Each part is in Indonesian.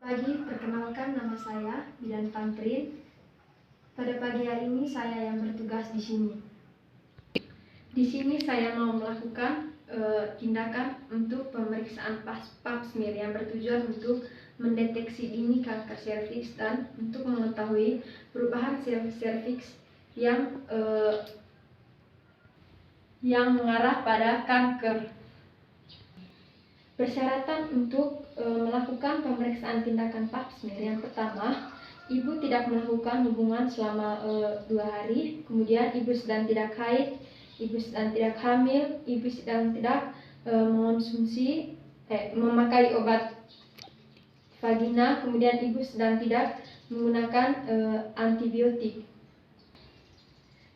Pagi, perkenalkan nama saya Bidan Pantrin. Pada pagi hari ini saya yang bertugas di sini. Di sini saya mau melakukan tindakan untuk pemeriksaan pap smear yang bertujuan untuk mendeteksi dini kanker serviks dan untuk mengetahui perubahan sel serviks yang mengarah pada kanker. Persyaratan untuk melakukan pemeriksaan tindakan pap smear yang pertama, ibu tidak melakukan hubungan selama 2 hari, kemudian ibu sedang tidak haid, ibu sedang tidak hamil, ibu sedang tidak memakai obat vagina, kemudian ibu sedang tidak menggunakan antibiotik.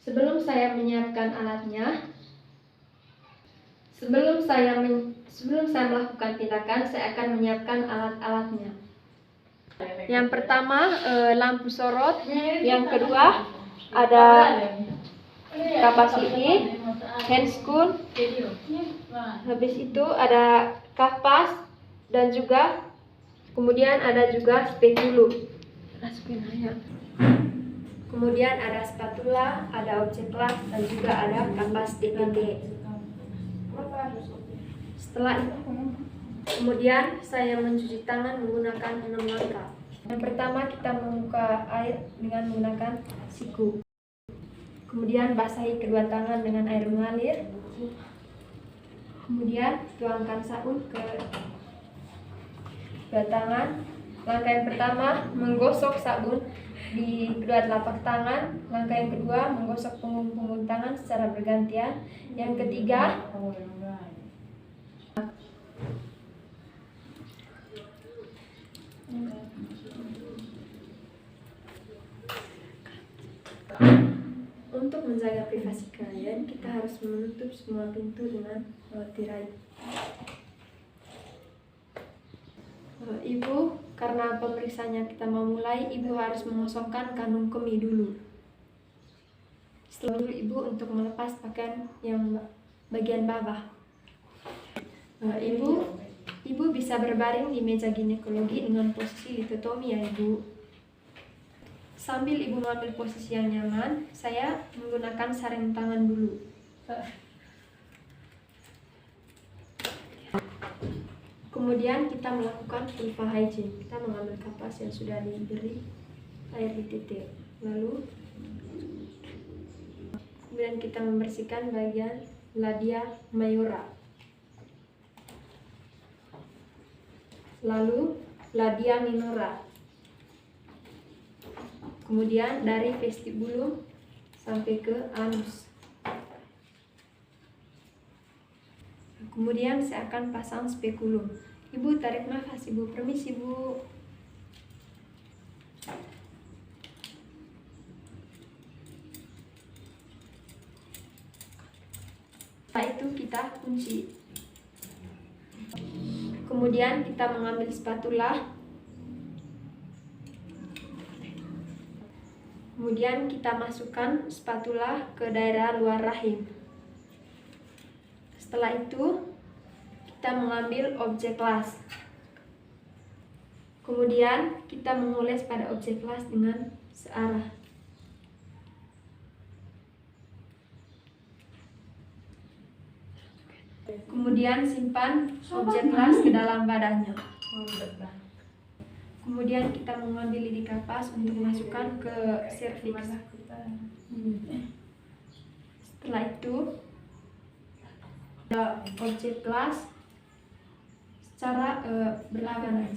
Sebelum saya menyiapkan alatnya, Sebelum saya melakukan tindakan, saya akan menyiapkan alat-alatnya. Yang pertama lampu sorot, yang kedua ada kapas lidi, handscoon, habis itu ada kapas dan juga kemudian ada juga spekulum. Kemudian ada spatula, ada objek las dan juga ada kapas DPT. Setelah itu, kemudian saya mencuci tangan menggunakan 6 langkah. Yang pertama kita membuka air dengan menggunakan siku. Kemudian basahi kedua tangan dengan air mengalir. Kemudian tuangkan sabun ke kedua tangan. Langkah yang pertama menggosok sabun di kedua telapak tangan. Langkah yang kedua menggosok punggung-punggung tangan secara bergantian. Yang ketiga untuk menjaga privasi kalian, kita harus menutup semua pintu dengan tirai. Ibu, karena pemeriksaannya kita mau mulai, ibu harus mengosongkan kandung kemih dulu. Setelah itu ibu untuk melepas pakaian yang bagian bawah. Ibu bisa berbaring di meja ginekologi dengan posisi litotomi ya ibu. Sambil ibu mengambil posisi yang nyaman, saya menggunakan sarung tangan dulu. Kemudian kita melakukan vulva hygiene. Kita mengambil kapas yang sudah diberi air di titik. Lalu kemudian kita membersihkan bagian labia mayora. Lalu labia minora. Kemudian dari vestibulum sampai ke anus. Kemudian saya akan pasang spekulum. Ibu tarik nafas, ibu. Permisi, Bu. Setelah itu kita kunci. Kemudian kita mengambil spatula. Kemudian kita masukkan spatula ke daerah luar rahim. Setelah itu kita mengambil objek las. Kemudian kita mengoles pada objek las dengan searah. Kemudian simpan objek las ke dalam badannya. Kemudian kita mengambil lidi kapas untuk masukkan ke serviks. Setelah itu objek las secara berlawanan.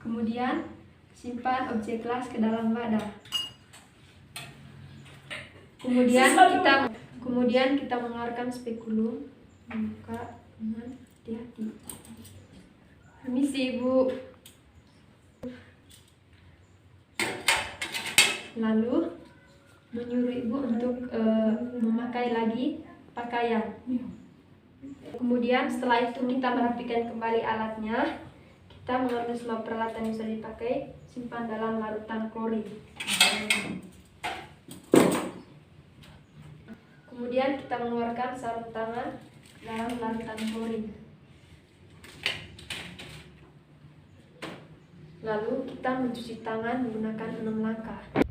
Kemudian simpan objek las ke dalam wadah. Kemudian kita mengeluarkan spekulum, membuka dengan hati-hati. Permisi, Ibu. Lalu menyuruh ibu untuk memakai lagi pakaian. Kemudian setelah itu kita merapikan kembali alatnya. Kita mengambil semua peralatan yang sudah dipakai, simpan dalam larutan klorin. Kemudian kita mengeluarkan sarung tangan dalam larutan klorin. Lalu kita mencuci tangan menggunakan 6 langkah.